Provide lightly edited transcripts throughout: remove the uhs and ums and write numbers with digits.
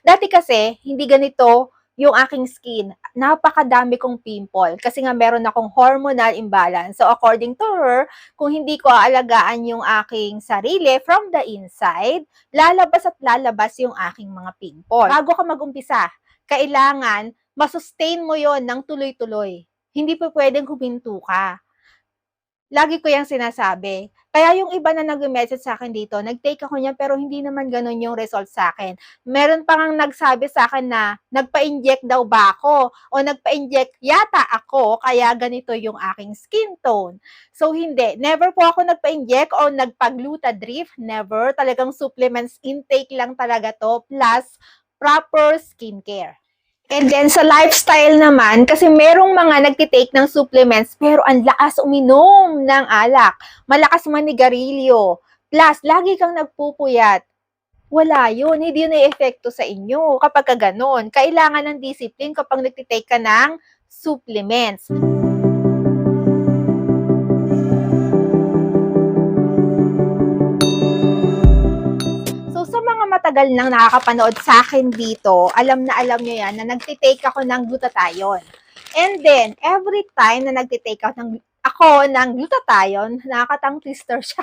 Dati kasi, hindi ganito yung aking skin. Napakadami kong pimple kasi nga meron akong hormonal imbalance. So according to her, kung hindi ko aalagaan yung aking sarili from the inside, lalabas at lalabas yung aking mga pimple. Bago ka mag-umpisa, kailangan masustain mo yon ng tuloy-tuloy. Hindi pa pwedeng huminto ka. Lagi ko yung sinasabi. Kaya yung iba na nag-message sa akin dito, nag-take ako niyan pero hindi naman ganun yung result sa akin. Meron pa ngang nagsabi sa akin na nagpa-inject daw ba ako o nagpa-inject yata ako kaya ganito yung aking skin tone. So hindi, never po ako nagpa-inject o nagpa-glutadrift, never. Talagang supplements intake lang talaga to plus proper skincare. And then sa lifestyle naman, kasi merong mga nagtitake ng supplements pero ang lakas uminom ng alak, malakas manigarilyo, plus lagi kang nagpupuyat. Wala yun, hindi yun i-epekto sa inyo kapag ganon. Kailangan ng discipline kapag nagtitake ka ng supplements. So, sa mga matagal nang nakakapanood sa akin dito, alam nyo yan na nagtitake ako ng glutathione. And then, every time na nagtitake ako ng glutathione, nakakatang twister siya.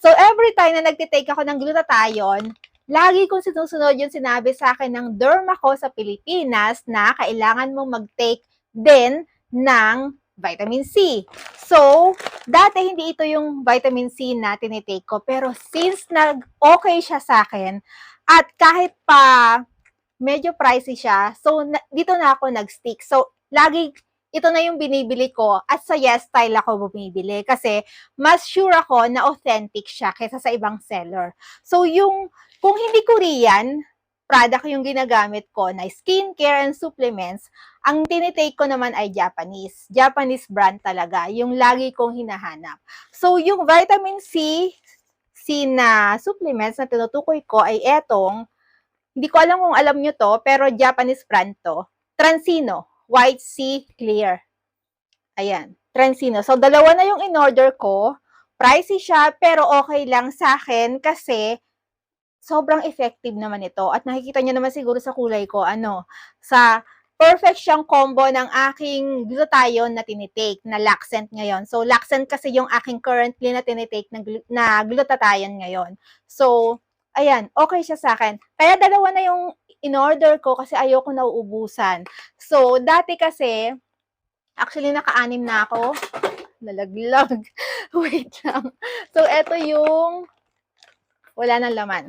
So, every time na nagtitake ako ng glutathione, lagi kong sinusunod yung sinabi sa akin ng derma ko sa Pilipinas na kailangan mong mag-take din ng vitamin C. So, dati hindi ito yung vitamin C na tinitake ko, pero since nag-okay siya sa akin, at kahit pa medyo pricey siya, so dito na ako nag-stick. So, lagi ito na yung binibili ko at sa Yes Style ako bumibili kasi mas sure ako na authentic siya kaysa sa ibang seller. So, kung hindi Korean product yung ginagamit ko na skincare and supplements, ang tinitake ko naman ay Japanese. Japanese brand talaga, yung lagi kong hinahanap. So, yung vitamin C na supplements na tinutukoy ko ay etong, hindi ko alam kung alam nyo to, pero Japanese brand to. Transino, White Sea Clear. Ayan, Transino. So, dalawa na yung in-order ko. Pricey siya, pero okay lang sa akin kasi sobrang effective naman ito. At nakikita nyo naman siguro sa kulay ko, sa perfect siyang combo ng aking glutathione na tinitake, na Laxent ngayon. So, Laxent kasi yung aking currently na tinitake na glutathione ngayon. So, ayan, okay siya sa akin. Kaya dalawa na yung in-order ko kasi ayoko na uubusan. So, dati kasi, actually naka-anim na ako. Nalaglag. Wait lang. So, eto yung wala nang laman.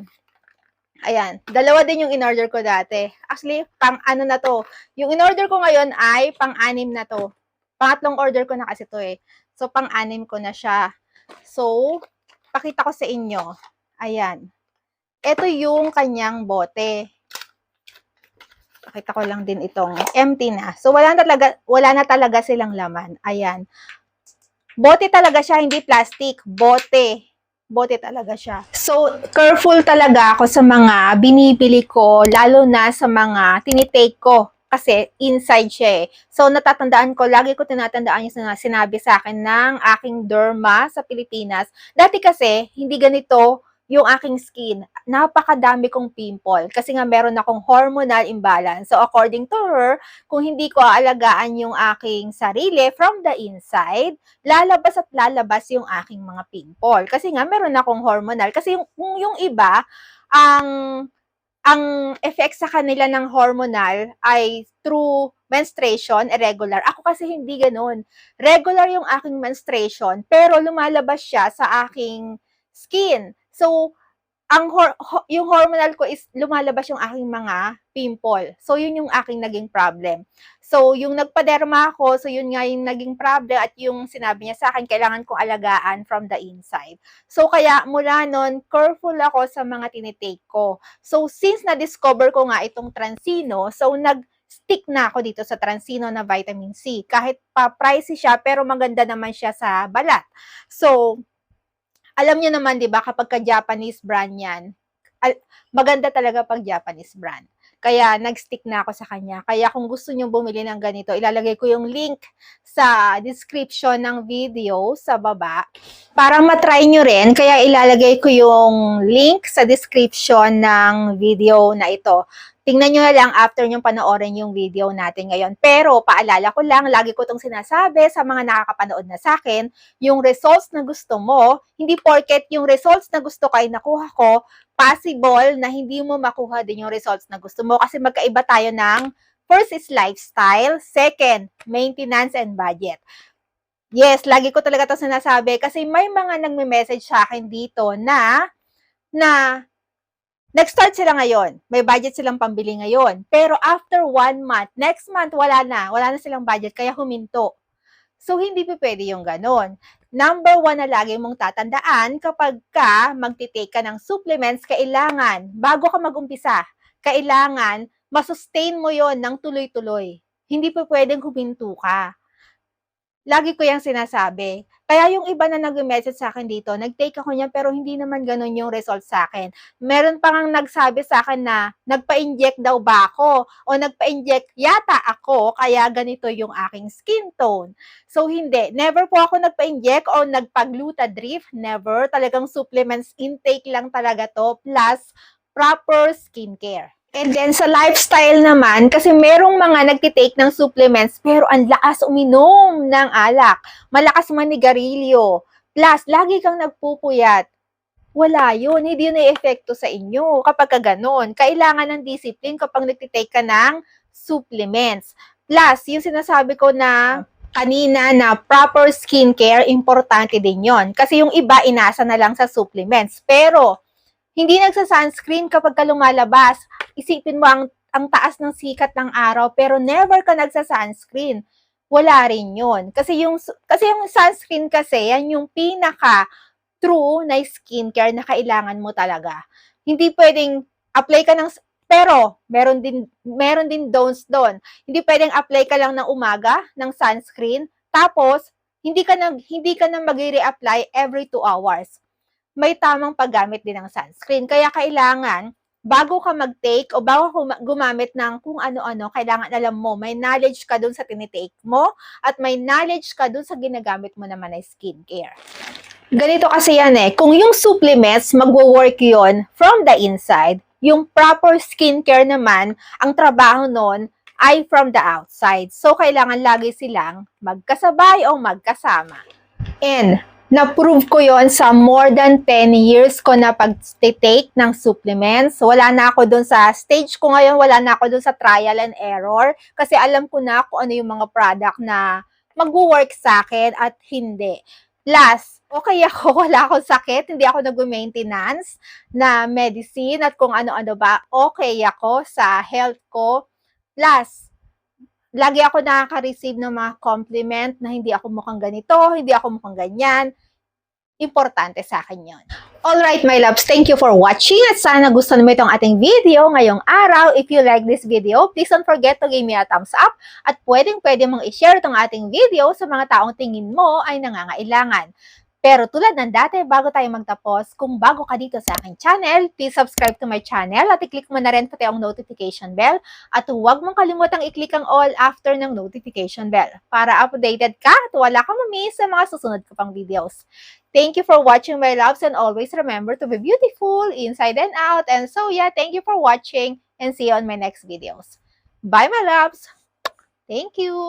Ayan, dalawa din yung in-order ko dati. Actually, pang-ano na to. Yung in-order ko ngayon ay pang-anim na to. Pangatlong order ko na kasi to eh. So, pang-anim ko na siya. So, pakita ko sa inyo. Ayan. Ito yung kanyang bote. Pakita ko lang din itong empty na. So, wala na talaga silang laman. Ayan. Bote talaga siya, hindi plastic. Bote. Bote talaga siya. So, careful talaga ako sa mga binibili ko, lalo na sa mga tinitake ko. Kasi inside siya eh. So, natatandaan ko, lagi ko tinatandaan yung sinabi sa akin ng aking derma sa Pilipinas. Dati kasi, hindi ganito yung aking skin. Napakadami kong pimple. Kasi nga meron akong hormonal imbalance. So, according to her, kung hindi ko aalagaan yung aking sarili from the inside, lalabas at lalabas yung aking mga pimple. Kasi nga, meron akong hormonal. Kasi yung iba, ang effect sa kanila ng hormonal ay through menstruation, irregular. Ako kasi hindi ganun. Regular yung aking menstruation, pero lumalabas siya sa aking skin. So, yung hormonal ko is lumalabas yung aking mga pimple. So, yun yung aking naging problem. So, yung nagpa-derma ako, so yun nga yung naging problem at yung sinabi niya sa akin, kailangan kong alagaan from the inside. So, kaya mula nun, careful ako sa mga tinitake ko. So, since na-discover ko nga itong Transino, so stick na ako dito sa Transino na vitamin C. Kahit pa pricey siya, pero maganda naman siya sa balat. So, alam niyo naman, di ba, kapag ka Japanese brand yan, maganda talaga pag Japanese brand. Kaya nag-stick na ako sa kanya. Kaya kung gusto nyo bumili ng ganito, ilalagay ko yung link sa description ng video sa baba para matry nyo rin. Kaya ilalagay ko yung link sa description ng video na ito. Tingnan nyo na lang after nyo panoorin yung video natin ngayon. Pero paalala ko lang, lagi ko itong sinasabi sa mga nakakapanood na sa akin, yung results na gusto mo, hindi porket yung results na gusto ko ay nakuha ko, possible na hindi mo makuha din yung results na gusto mo kasi magkaiba tayo ng first is lifestyle, second, maintenance and budget. Yes, lagi ko talaga ito sinasabi kasi may mga nagme-message sa akin dito na nag-start sila ngayon. May budget silang pambili ngayon. Pero after 1 month, next month, wala na silang budget kaya huminto. So, hindi pa pwede yung ganon. Number 1 na lagi mong tatandaan kapag ka magtitake ka ng supplements, kailangan, bago ka mag-umpisa, kailangan masustain mo yon ng tuloy-tuloy. Hindi pa pwedeng huminto ka. Lagi ko yung sinasabi. Kaya yung iba na nag-message sa akin dito, nag-take ako niya pero hindi naman ganun yung result sa akin. Meron pa ngang nagsabi sa akin na nagpa-inject daw ba ako o nagpa-inject yata ako kaya ganito yung aking skin tone. So hindi, never po ako nagpa-inject o nagpa-glutadrift, never. Talagang supplements intake lang talaga to plus proper skincare. And then sa lifestyle naman, kasi merong mga nagtitake ng supplements pero ang lakas uminom ng alak, malakas manigarilyo, plus lagi kang nagpupuyat. Wala yun, hindi yun i-epekto sa inyo kapag ganon. Kailangan ng discipline kapag nagtitake ka ng supplements. Plus, yung sinasabi ko na kanina na proper skincare, importante din yon. Kasi yung iba inasa na lang sa supplements. Pero, hindi nagsa-sunscreen kapag ka lumalabas. Isipin mo ang taas ng sikat ng araw pero never ka nagsa-sunscreen. Wala rin 'yun. Kasi yung sunscreen kasi yan yung pinaka true na skincare na kailangan mo talaga. Hindi pwedeng apply ka ng pero meron din don'ts doon. Hindi pwedeng apply ka lang ng umaga ng sunscreen tapos hindi ka na mag-re-apply every 2 hours. May tamang paggamit din ng sunscreen. Kaya kailangan, bago ka mag-take o bago gumamit ng kung ano-ano, kailangan alam mo, may knowledge ka dun sa tinitake mo at may knowledge ka dun sa ginagamit mo naman na skincare. Ganito kasi yan kung yung supplements, magwo-work yon from the inside, yung proper skincare naman, ang trabaho nun ay from the outside. So, kailangan lagi silang magkasabay o magkasama. And, na-prove ko yon sa more than 10 years ko na pag-take ng supplements. Wala na ako dun sa stage ko ngayon, wala na ako dun sa trial and error. Kasi alam ko na kung ano yung mga product na mag-work sa akin at hindi. Plus, okay ako, wala akong sakit, hindi ako nag-maintenance na medicine at kung ano-ano ba, okay ako sa health ko. Plus, lagi ako nakaka-receive ng mga compliment na hindi ako mukhang ganito, hindi ako mukhang ganyan. Importante sa akin yun. Alright, my loves, thank you for watching at sana gusto mo itong ating video ngayong araw. If you like this video, please don't forget to give me a thumbs up at pwede mong i-share itong ating video sa mga taong tingin mo ay nangangailangan. Pero tulad ng dati, bago tayo magtapos, kung bago ka dito sa aking channel, please subscribe to my channel at i-click mo na rin pati ang notification bell at huwag mong kalimutang i-click ang all after ng notification bell para updated ka at wala kang mamiss sa mga susunod ko pang videos. Thank you for watching, my loves, and always remember to be beautiful inside and out. And so yeah, thank you for watching and see you on my next videos. Bye, my loves! Thank you!